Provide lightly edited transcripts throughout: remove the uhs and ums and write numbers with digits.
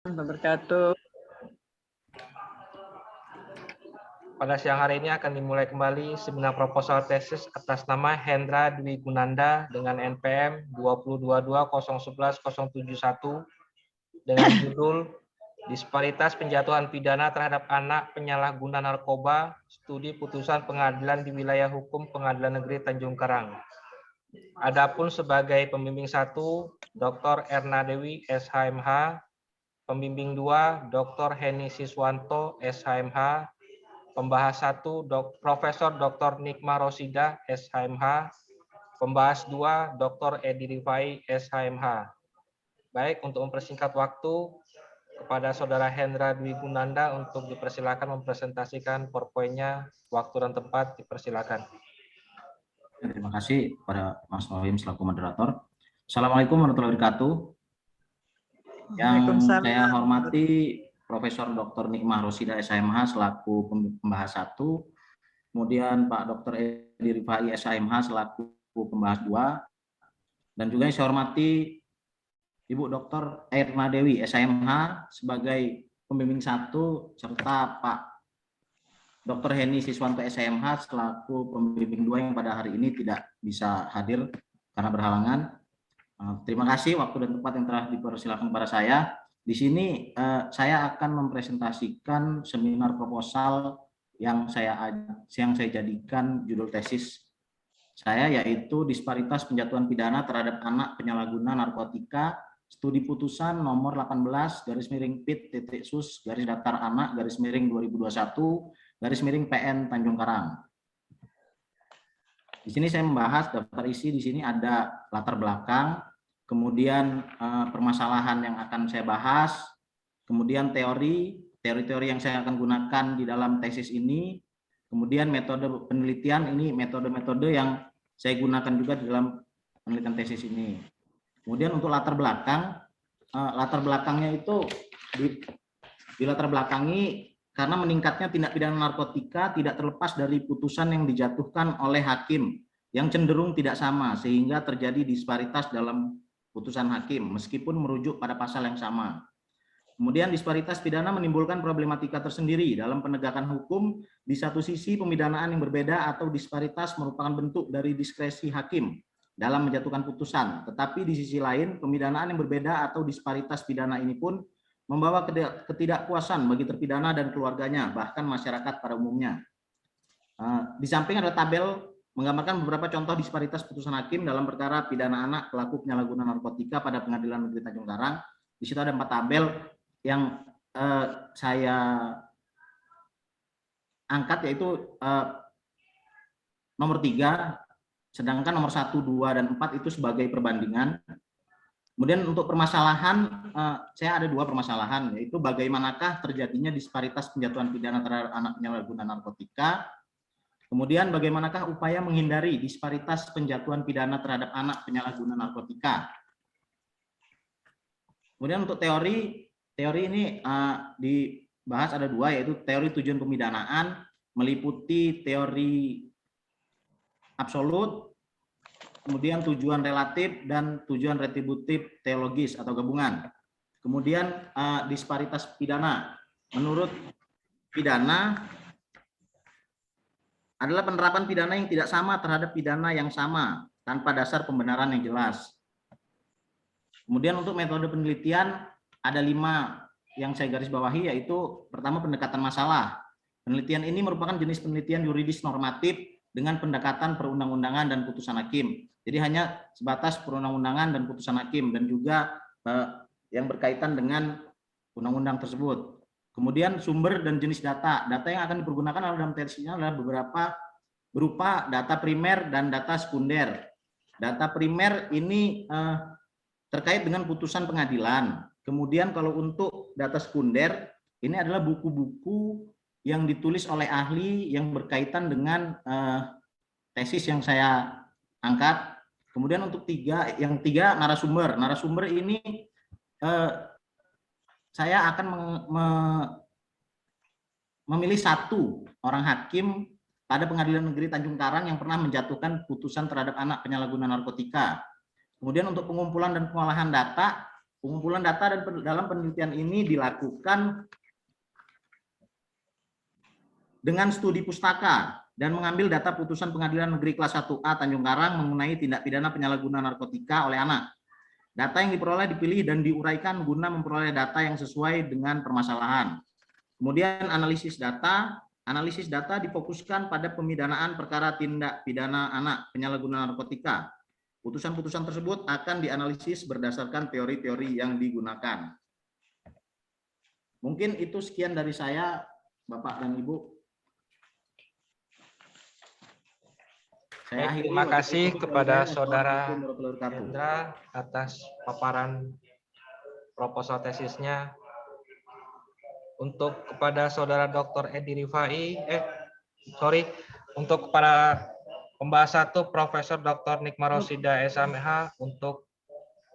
Wabarakatuh. Pada siang hari ini akan dimulai kembali seminar proposal tesis atas nama Hendra Dwi Gunanda dengan NPM 2022011071 dengan judul Disparitas Penjatuhan Pidana Terhadap Anak Penyalahguna Narkoba, Studi Putusan Pengadilan di Wilayah Hukum Pengadilan Negeri Tanjung Karang. Adapun sebagai pembimbing 1, Dr. Erna Dewi, SHMH, pembimbing 2, Dr. Heni Siswanto, SHMH, pembahas 1, Profesor Dr. Nikmah Rosida, SHMH, pembahas 2, Dr. Edi Rifai, SHMH. Baik, untuk mempersingkat waktu, kepada Saudara Hendra Dwi Gunanda untuk dipersilakan mempresentasikan PowerPoint-nya, waktu dan tempat dipersilakan. Terima kasih kepada Mas Wahim selaku moderator. Assalamualaikum warahmatullahi wabarakatuh. Yang saya hormati Profesor Dr. Nikmah Rosida SHMH selaku pembahas 1, kemudian Pak Dr. Edi Rifai SHMH selaku pembahas 2, dan juga yang saya hormati Ibu Dr. Erna Dewi SHMH sebagai pembimbing 1, serta Pak Dr. Heni Siswanto SHMH selaku pembimbing 2 yang pada hari ini tidak bisa hadir karena berhalangan. Terima kasih waktu dan tempat yang telah dipersilakan kepada saya. Di sini saya akan mempresentasikan seminar proposal yang saya jadikan judul tesis saya, yaitu Disparitas Penjatuhan Pidana Terhadap Anak Penyalahguna Narkotika, Studi Putusan nomor 18/Pit-Sus-Data-Anak-2021/PN Tanjung Karang. Di sini saya membahas daftar isi. Di sini ada latar belakang, kemudian permasalahan yang akan saya bahas, kemudian teori yang saya akan gunakan di dalam tesis ini, kemudian metode penelitian, ini metode-metode yang saya gunakan juga di dalam penelitian tesis ini. Kemudian untuk latar belakangnya itu di latar belakangi karena meningkatnya tindak pidana narkotika tidak terlepas dari putusan yang dijatuhkan oleh hakim yang cenderung tidak sama, sehingga terjadi disparitas dalam putusan hakim meskipun merujuk pada pasal yang sama. Kemudian disparitas pidana menimbulkan problematika tersendiri dalam penegakan hukum. Di satu sisi pemidanaan yang berbeda atau disparitas merupakan bentuk dari diskresi hakim dalam menjatuhkan putusan, tetapi di sisi lain pemidanaan yang berbeda atau disparitas pidana ini pun membawa ketidakpuasan bagi terpidana dan keluarganya, bahkan masyarakat pada umumnya. Di samping ada tabel menggambarkan beberapa contoh disparitas putusan hakim dalam perkara pidana anak pelaku penyalahgunaan narkotika pada Pengadilan Negeri Tanjung Karang. Di situ ada 4 tabel yang saya angkat, yaitu nomor 3, sedangkan nomor 1, 2, dan 4 itu sebagai perbandingan. Kemudian untuk permasalahan, saya ada 2 permasalahan, yaitu bagaimanakah terjadinya disparitas penjatuhan pidana terhadap anak penyalahguna narkotika, kemudian bagaimanakah upaya menghindari disparitas penjatuhan pidana terhadap anak penyalahguna narkotika. Kemudian untuk teori ini dibahas ada 2, yaitu teori tujuan pemidanaan, meliputi teori absolut, kemudian tujuan relatif, dan tujuan retributif teologis atau gabungan. Kemudian disparitas pidana. Menurut pidana adalah penerapan pidana yang tidak sama terhadap pidana yang sama tanpa dasar pembenaran yang jelas. Kemudian untuk metode penelitian ada 5 yang saya garis bawahi, yaitu pertama pendekatan masalah. Penelitian ini merupakan jenis penelitian yuridis normatif dengan pendekatan perundang-undangan dan putusan hakim. Jadi hanya sebatas perundang-undangan dan putusan hakim, dan juga yang berkaitan dengan undang-undang tersebut. Kemudian sumber dan jenis data. Data yang akan dipergunakan dalam tesisnya adalah berupa data primer dan data sekunder. Data primer ini terkait dengan putusan pengadilan. Kemudian kalau untuk data sekunder, ini adalah buku-buku yang ditulis oleh ahli yang berkaitan dengan tesis yang saya angkat. Kemudian untuk yang tiga narasumber. Narasumber ini saya akan memilih 1 orang hakim pada Pengadilan Negeri Tanjung Karang yang pernah menjatuhkan putusan terhadap anak penyalahguna narkotika. Kemudian untuk pengumpulan dan pengolahan data, Pengumpulan data dan dalam penelitian ini dilakukan dengan studi pustaka dan mengambil data putusan Pengadilan Negeri Kelas 1A Tanjung Karang mengenai tindak pidana penyalahgunaan narkotika oleh anak. Data yang diperoleh dipilih dan diuraikan guna memperoleh data yang sesuai dengan permasalahan. Kemudian analisis data difokuskan pada pemidanaan perkara tindak pidana anak penyalahgunaan narkotika. Putusan-putusan tersebut akan dianalisis berdasarkan teori-teori yang digunakan. Mungkin itu sekian dari saya, Bapak dan Ibu. Baik, terima kasih kepada Saudara Hendra atas paparan proposal tesisnya. Untuk kepada Saudara Dr. Edi Rifai, untuk kepada pembahas 1 Profesor Dr. Nikma Rosida SMH untuk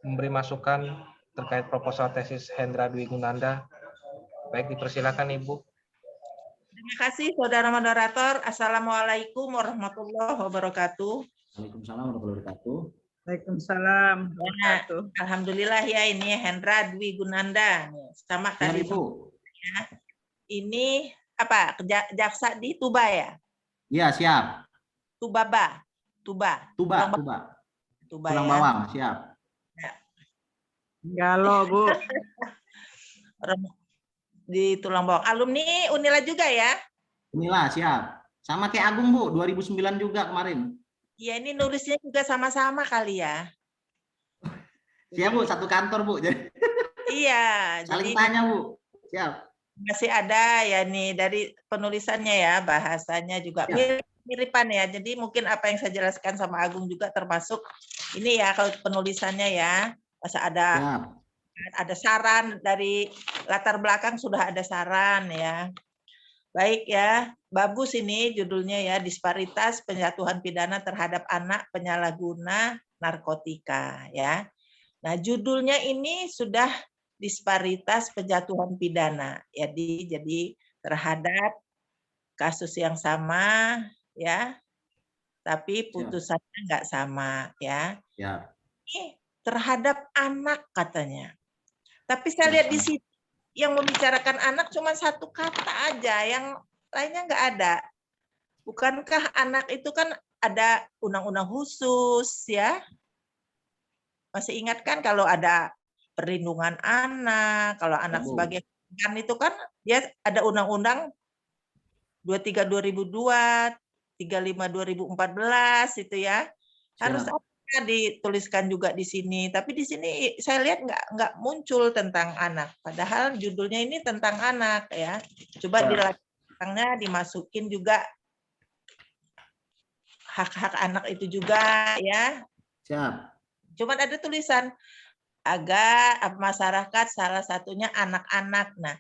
memberi masukan terkait proposal tesis Hendra Dwi Gunanda. Baik, dipersilakan Ibu. Terima kasih Saudara Moderator. Assalamualaikum warahmatullahi wabarakatuh. Waalaikumsalam warahmatullahi wabarakatuh. Waalaikumsalam. Alhamdulillah ya, ini Hendra Dwi Gunanda. Sama Ya, tadi. Ibu. Ini apa? Jaksa di Tuba ya? Iya, siap. Tuba. Tulang ya. bawang, siap. Galau, Bu. Di tulang bawang. Alumni Unila juga ya? Inilah, siap. Sama kayak Agung, Bu, 2009 juga kemarin. Iya, ini nulisnya juga sama-sama kali ya. Siap, Bu, satu kantor, Bu. Iya, Saling jadi tanya, Bu. Siap. masih ada ya nih dari penulisannya ya, bahasanya juga Ya. miripan ya. Jadi mungkin apa yang saya jelaskan sama Agung juga termasuk ini ya, kalau penulisannya ya, masa ada saran dari latar belakang, sudah ada saran ya. Baik ya, bagus ini judulnya ya, disparitas penjatuhan pidana terhadap anak penyalahguna narkotika ya. Nah, judulnya ini sudah disparitas penjatuhan pidana. Jadi terhadap kasus yang sama ya, tapi putusannya nggak sama ya. Ya. Ini terhadap anak katanya. Tapi saya lihat di sini yang membicarakan anak cuma satu kata aja, yang lainnya nggak ada. Bukankah anak itu kan ada undang-undang khusus ya? Masih ingat kan kalau ada perlindungan anak, kalau anak sebagai kan itu kan dia ada undang-undang 23 2002, 35 2014 itu ya. Harus dituliskan juga di sini, tapi di sini saya lihat nggak muncul tentang anak, padahal judulnya ini tentang anak ya. Coba di belakangnya dimasukin juga hak-hak anak itu juga ya. Siap. Cuma ada tulisan agar masyarakat, salah satunya anak-anak. Nah,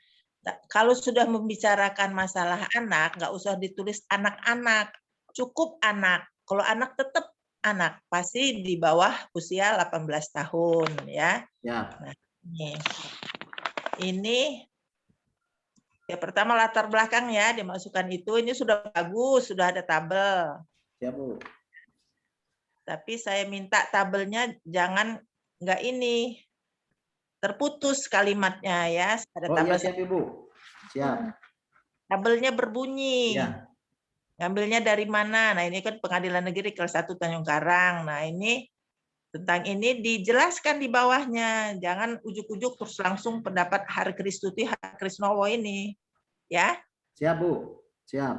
kalau sudah membicarakan masalah anak, nggak usah ditulis anak-anak, cukup anak. Kalau anak tetap anak, pasti di bawah usia 18 tahun ya. Ya. Nah, ini ya, pertama latar belakang ya, dimasukkan itu, ini sudah bagus, sudah ada tabel. Ya, Bu. Tapi saya minta tabelnya jangan nggak ini terputus kalimatnya ya. Ada tabel. Siap, Ibu. Siap. Tabelnya berbunyi. Ya. Ngambilnya dari mana? Nah, ini kan Pengadilan Negeri Kelas 1 Tanjung Karang. Nah, ini tentang ini dijelaskan di bawahnya. Jangan ujuk-ujuk terus langsung pendapat Harikristuti Harikrisnowo ini. Ya. Siap, Bu. Siap.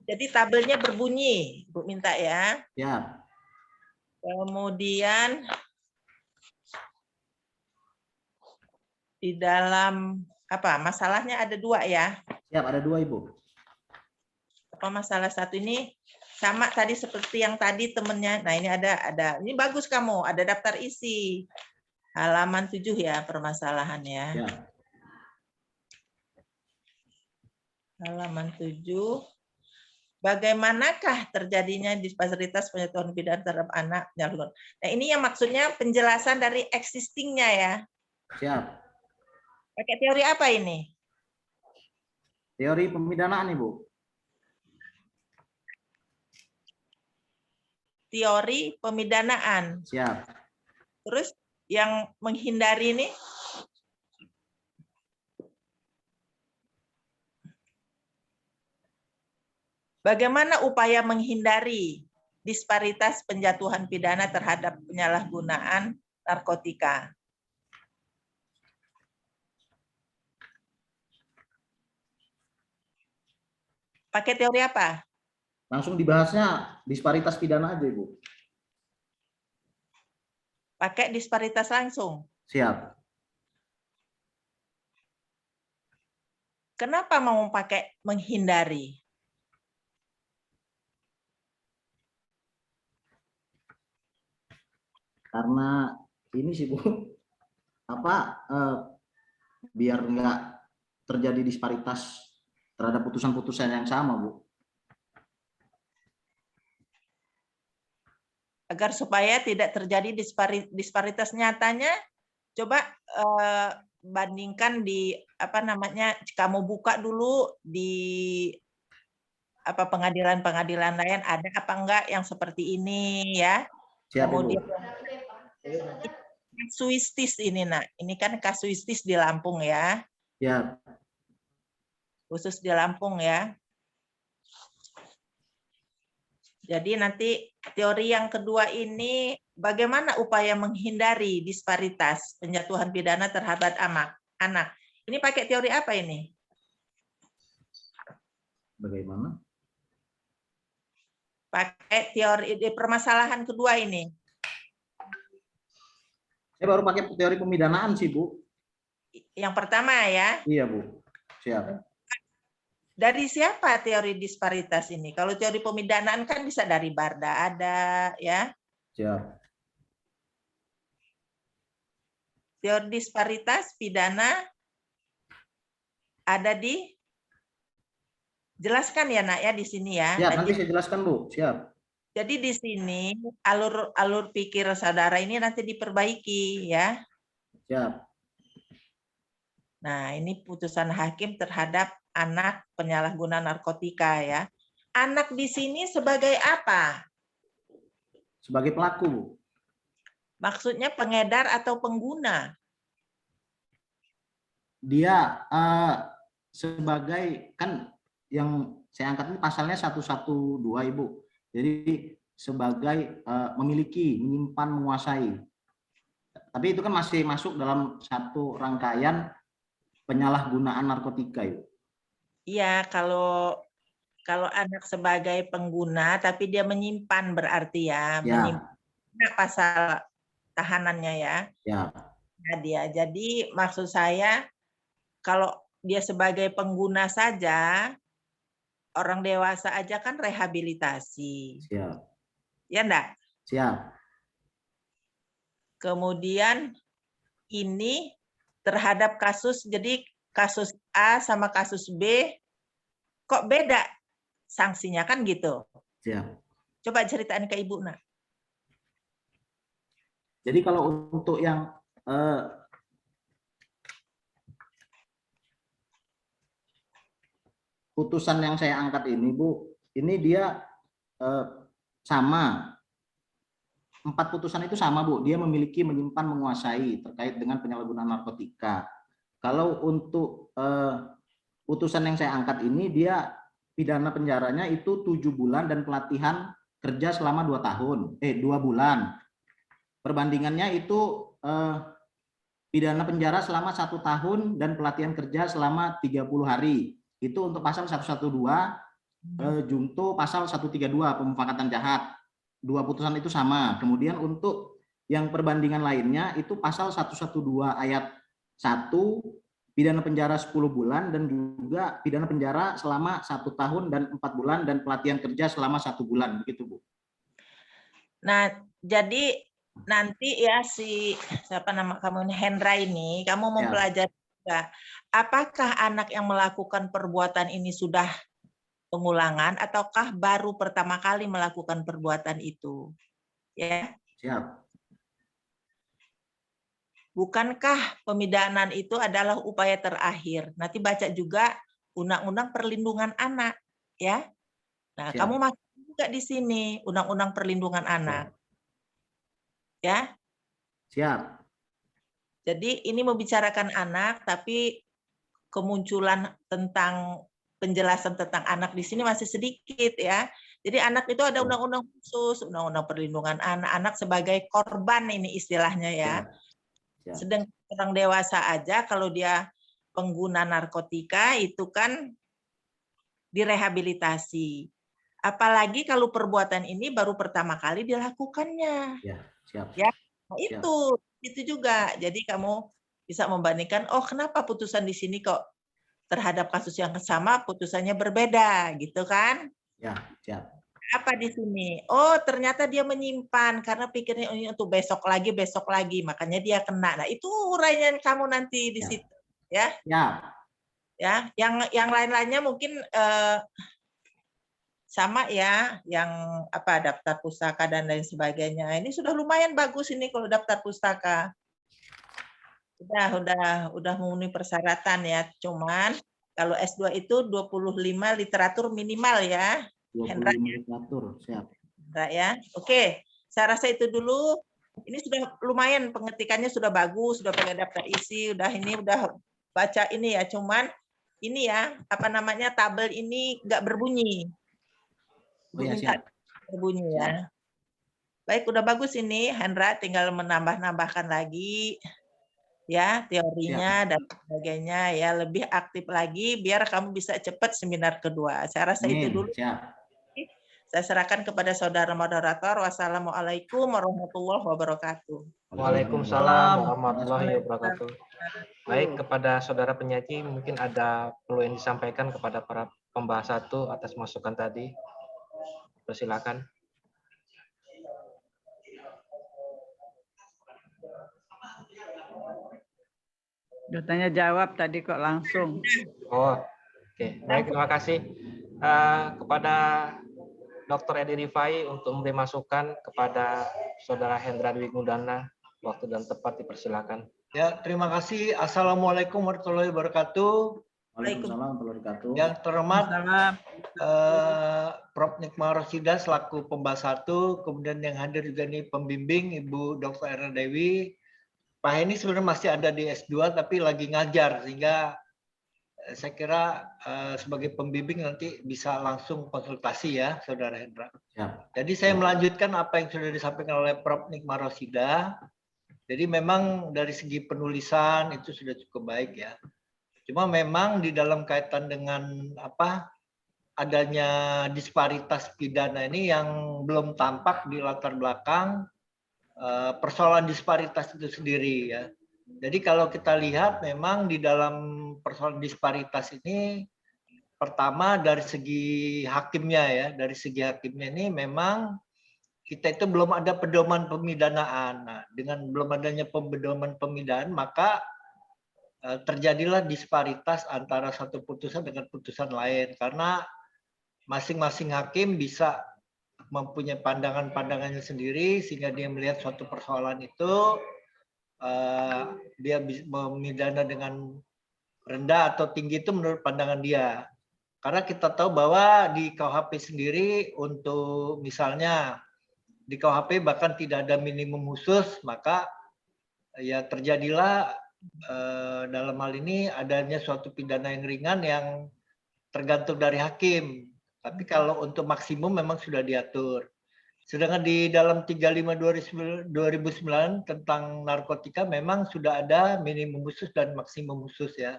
Jadi tabelnya berbunyi, Bu minta ya. Siap. Kemudian di dalam apa? Masalahnya ada 2 ya. Siap, ada 2, Ibu. Apa masalah satu ini sama tadi seperti yang tadi temennya. Nah, ini ada ini bagus kamu, ada daftar isi. Halaman 7 ya permasalahannya. Ya. Halaman 7. Bagaimanakah terjadinya disparitas penjatuhan pidana terhadap anak penyalahgunaan? Nah, ini yang maksudnya penjelasan dari existing-nya ya. Siap. Pakai teori apa ini? Teori pemidanaan, Ibu. Teori pemidanaan. Siap. Terus yang menghindari ini Bagaimana upaya menghindari disparitas penjatuhan pidana terhadap penyalahgunaan narkotika? Pakai teori apa? Langsung dibahasnya disparitas pidana aja, Ibu. Pakai disparitas langsung. Siap. Kenapa mau pakai menghindari? Karena ini sih, Bu, biar nggak terjadi disparitas terhadap putusan-putusan yang sama, Bu. Agar supaya tidak terjadi disparitas nyatanya, coba bandingkan di kamu buka dulu di pengadilan-pengadilan lain ada apa enggak yang seperti ini ya. Siap, Kemudian Ibu. kasuistis ini ini kan kasuistis di Lampung ya, Ya, khusus di Lampung ya. Jadi nanti teori yang kedua ini bagaimana upaya menghindari disparitas penjatuhan pidana terhadap anak. Ini pakai teori apa ini? bagaimana? Pakai teori permasalahan kedua ini. Saya baru pakai teori pemidanaan sih, Bu. Yang pertama ya. Iya, Bu. Siap. Dari siapa teori disparitas ini? Kalau teori pemidanaan kan bisa dari Barda ada ya. Siap. Teori disparitas pidana ada di jelaskan ya Nak ya di sini ya. Siap, nanti saya jelaskan, Bu. Siap. Jadi di sini alur pikir saudara ini nanti diperbaiki ya. Siap. Nah, ini putusan hakim terhadap anak penyalahguna narkotika ya. Anak di sini sebagai apa? Sebagai pelaku, Bu. Maksudnya pengedar atau pengguna? Dia sebagai, kan yang saya angkat ini pasalnya 112, Ibu. Jadi sebagai memiliki, menyimpan, menguasai. Tapi itu kan masih masuk dalam satu rangkaian penyalahgunaan narkotika, Ibu. Iya, kalau anak sebagai pengguna tapi dia menyimpan berarti ya, menyimpan pasal tahanannya ya. Ya. Nah, dia. Jadi maksud saya kalau dia sebagai pengguna saja, orang dewasa aja kan rehabilitasi. Siap. Ya enggak? Siap. Kemudian ini terhadap kasus, jadi kasus A sama kasus B kok beda sanksinya kan gitu. Siap. Coba ceritain ke Ibu, Nak. Jadi kalau untuk yang putusan yang saya angkat ini, Bu, ini dia sama. 4 putusan itu sama, Bu. Dia memiliki, menyimpan, menguasai terkait dengan penyalahgunaan narkotika. Kalau untuk putusan yang saya angkat ini, dia pidana penjaranya itu 7 bulan dan pelatihan kerja selama 2 tahun. 2 bulan. Perbandingannya itu pidana penjara selama 1 tahun dan pelatihan kerja selama 30 hari. Itu untuk pasal 112, junto pasal 132 pemufakatan jahat. 2 putusan itu sama. Kemudian untuk yang perbandingan lainnya itu pasal 112 ayat 1 pidana penjara 10 bulan dan juga pidana penjara selama 1 tahun dan 4 bulan dan pelatihan kerja selama 1 bulan, begitu, Bu. Nah, jadi nanti ya siapa nama kamu ini, Hendra ini, kamu mempelajari juga apakah anak yang melakukan perbuatan ini sudah pengulangan ataukah baru pertama kali melakukan perbuatan itu. Ya. Siap. Bukankah pemidanaan itu adalah upaya terakhir? Nanti baca juga Undang-Undang Perlindungan Anak, ya. Nah, Siap. kamu masuk juga di sini Undang-Undang Perlindungan Anak. Siap. Ya. Siap. Jadi ini membicarakan anak tapi kemunculan tentang penjelasan tentang anak di sini masih sedikit ya. Jadi anak itu ada undang-undang khusus, undang-undang perlindungan anak sebagai korban ini istilahnya ya. Sedang orang dewasa aja kalau dia pengguna narkotika itu kan direhabilitasi. Apalagi kalau perbuatan ini baru pertama kali dilakukannya. Ya, siap. Ya, nah itu juga. Jadi kamu bisa membandingkan, oh kenapa putusan di sini kok terhadap kasus yang sama putusannya berbeda, gitu kan? Ya, siap. Apa di sini? Oh, ternyata dia menyimpan karena pikirnya ini untuk besok lagi, makanya dia kena. Nah, itu uraian kamu nanti di situ, ya. Ya. Ya, yang lain-lainnya mungkin sama ya, yang apa daftar pustaka dan lain sebagainya. Ini sudah lumayan bagus ini kalau daftar pustaka. Udah memenuhi persyaratan ya. Cuman kalau S2 itu 25 literatur minimal ya. 25 literatur, siap. Hendra ya. Oke, saya rasa itu dulu. Ini sudah lumayan pengetikannya sudah bagus, sudah pakai daftar isi, udah baca ini ya. Cuman ini ya, apa namanya tabel ini nggak berbunyi. Oh ya, siap. Berbunyi ya. Baik, udah bagus ini, Hendra. Tinggal menambah-nambahkan lagi ya teorinya dan sebagainya ya, lebih aktif lagi biar kamu bisa cepat seminar kedua. Saya rasa itu dulu. Siap. Saya serahkan kepada saudara moderator. Wassalamualaikum warahmatullahi wabarakatuh. Waalaikumsalam warahmatullahi wabarakatuh. Baik, kepada saudara penyaji mungkin ada perlu yang disampaikan kepada para pembahas satu atas masukan tadi. Persilakan. Udah tanya jawab tadi kok langsung. Oh, oke. Baik, terima kasih kepada Dr. Edi Rifai untuk memberi masukan kepada saudara Hendra Dwi Gundana. Waktu dan tepat dipersilakan. Ya, terima kasih. Assalamualaikum warahmatullahi wabarakatuh. Waalaikumsalam warahmatullahi wabarakatuh. Yang terhormat Prof. Nikmah Rosida selaku pembahas satu, kemudian yang hadir juga nih pembimbing Ibu Dr. Erna Dewi. Pak Heni sebenarnya masih ada di S2 tapi lagi ngajar, sehingga saya kira sebagai pembimbing nanti bisa langsung konsultasi ya, Saudara Hendra. Ya. Jadi saya melanjutkan apa yang sudah disampaikan oleh Prof. Nikmah Rosida. Jadi memang dari segi penulisan itu sudah cukup baik ya. Cuma memang di dalam kaitan dengan adanya disparitas pidana ini yang belum tampak di latar belakang persoalan disparitas itu sendiri ya. Jadi kalau kita lihat memang di dalam persoalan disparitas ini pertama dari segi hakimnya ya, dari segi hakimnya ini memang kita itu belum ada pedoman pemidanaan. Nah, dengan belum adanya pedoman pemidanaan maka terjadilah disparitas antara satu putusan dengan putusan lain karena masing-masing hakim bisa mempunyai pandangan-pandangannya sendiri sehingga dia melihat suatu persoalan itu dia memidana dengan rendah atau tinggi itu menurut pandangan dia. Karena kita tahu bahwa di KUHP sendiri untuk misalnya di KUHP bahkan tidak ada minimum khusus, maka ya terjadilah dalam hal ini adanya suatu pidana yang ringan yang tergantung dari hakim. Tapi kalau untuk maksimum memang sudah diatur. Sedangkan di dalam 35 2009 tentang narkotika memang sudah ada minimum khusus dan maksimum khusus ya.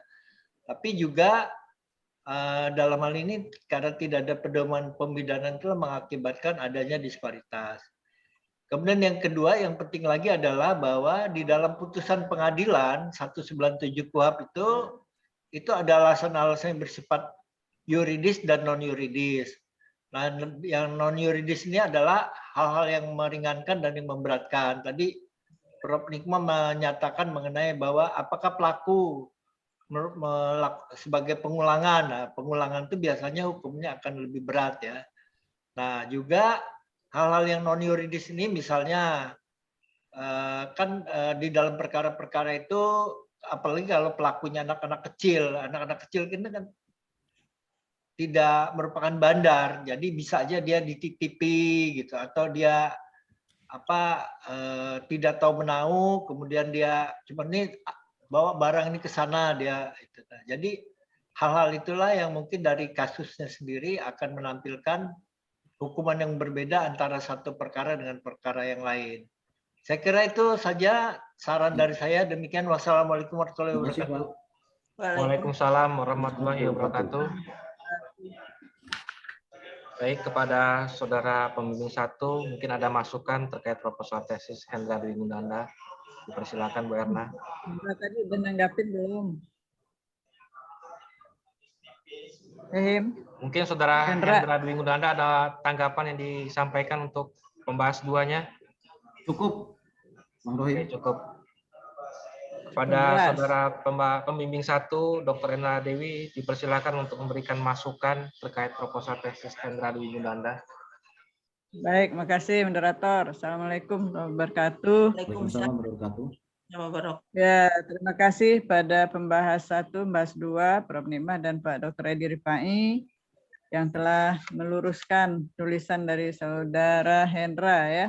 Tapi juga dalam hal ini karena tidak ada pedoman pemidanaan itu mengakibatkan adanya disparitas. Kemudian yang kedua yang penting lagi adalah bahwa di dalam putusan pengadilan 197 KUHP itu ada alasan-alasan yang bersifat yuridis dan non yuridis. Nah, yang non yuridis ini adalah hal-hal yang meringankan dan yang memberatkan. Tadi Prof. Nikmah menyatakan mengenai bahwa apakah pelaku sebagai pengulangan. Nah, pengulangan itu biasanya hukumnya akan lebih berat ya. Nah, juga hal-hal yang non yuridis ini misalnya kan di dalam perkara-perkara itu apalagi kalau pelakunya anak-anak kecil ini kan tidak merupakan bandar, jadi bisa aja dia dititipi gitu atau dia tidak tahu menahu, kemudian dia cuma nih bawa barang ini ke sana dia itu. Jadi hal-hal itulah yang mungkin dari kasusnya sendiri akan menampilkan hukuman yang berbeda antara satu perkara dengan perkara yang lain. Saya kira itu saja saran dari saya. Demikian, wassalamualaikum warahmatullahi Terima kasih, wabarakatuh. Pak. Waalaikumsalam warahmatullahi wabarakatuh. Baik, kepada saudara pembimbing 1, mungkin ada masukan terkait proposal tesis Hendra Dwi Gundanda. Dipersilakan Bu Erna. Hendra tadi udah nanggapin belum? Mungkin saudara Hendra. Hendra Dwi Gundanda ada tanggapan yang disampaikan untuk pembahas 2-nya. Cukup, Bang Rohim. Oke, cukup. Kepada Jelas. saudara pembimbing 1, Dr. Hendra Dewi, dipersilakan untuk memberikan masukan terkait proposal tesis Hendra Dwi Gundanda. Baik, makasih moderator. Assalamualaikum warahmatullahi wabarakatuh. Waalaikumsalam warahmatullahi wabarakatuh. Ya, terima kasih pada pembahas 1, pembahas 2, Prof. Nimah dan Pak Dr. Edi Rifai yang telah meluruskan tulisan dari saudara Hendra ya.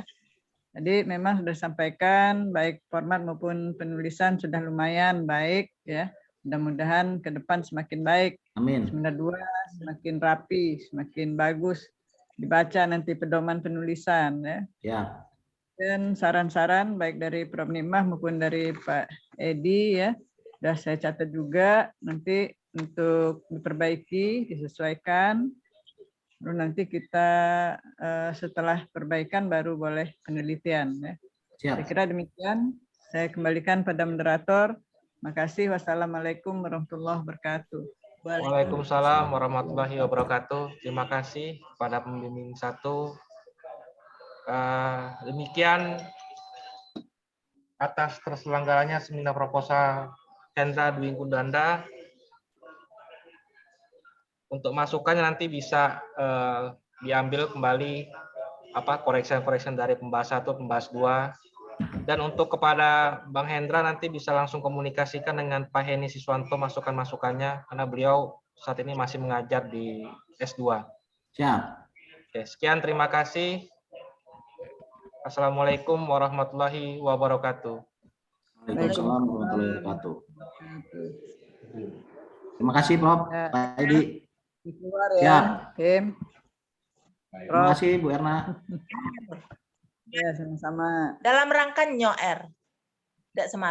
Jadi memang sudah disampaikan baik format maupun penulisan sudah lumayan baik ya. Mudah-mudahan ke depan semakin baik. Amin. Semester 2 semakin rapi, semakin bagus dibaca nanti pedoman penulisan ya. Ya. Dan saran-saran baik dari Prof. Nimah maupun dari Pak Edi ya. Sudah saya catat juga nanti untuk diperbaiki, disesuaikan. Lalu nanti kita setelah perbaikan baru boleh penelitian. Ya. Siap. Saya kira demikian. Saya kembalikan pada moderator. Makasih. Wassalamualaikum warahmatullahi wabarakatuh. Waalaikumsalam warahmatullahi wabarakatuh. Terima kasih kepada pembimbing 1. Demikian atas terselenggaranya seminar proposal Hendra Dwi Gundanda. Untuk masukannya nanti bisa diambil kembali koreksi-koreksi dari pembahas 1, pembahas 2. Dan untuk kepada Bang Hendra nanti bisa langsung komunikasikan dengan Pak Heni Siswanto masukan-masukannya karena beliau saat ini masih mengajar di S2. Siap. Oke, sekian, terima kasih. Assalamualaikum warahmatullahi wabarakatuh. Waalaikumsalam warahmatullahi wabarakatuh. Terima kasih, Prof. Pak Edi. Keluar ya. Siap. Kim. Terima kasih, Bu Erna. Ya, sama-sama. Dalam rangka nyoer. Tidak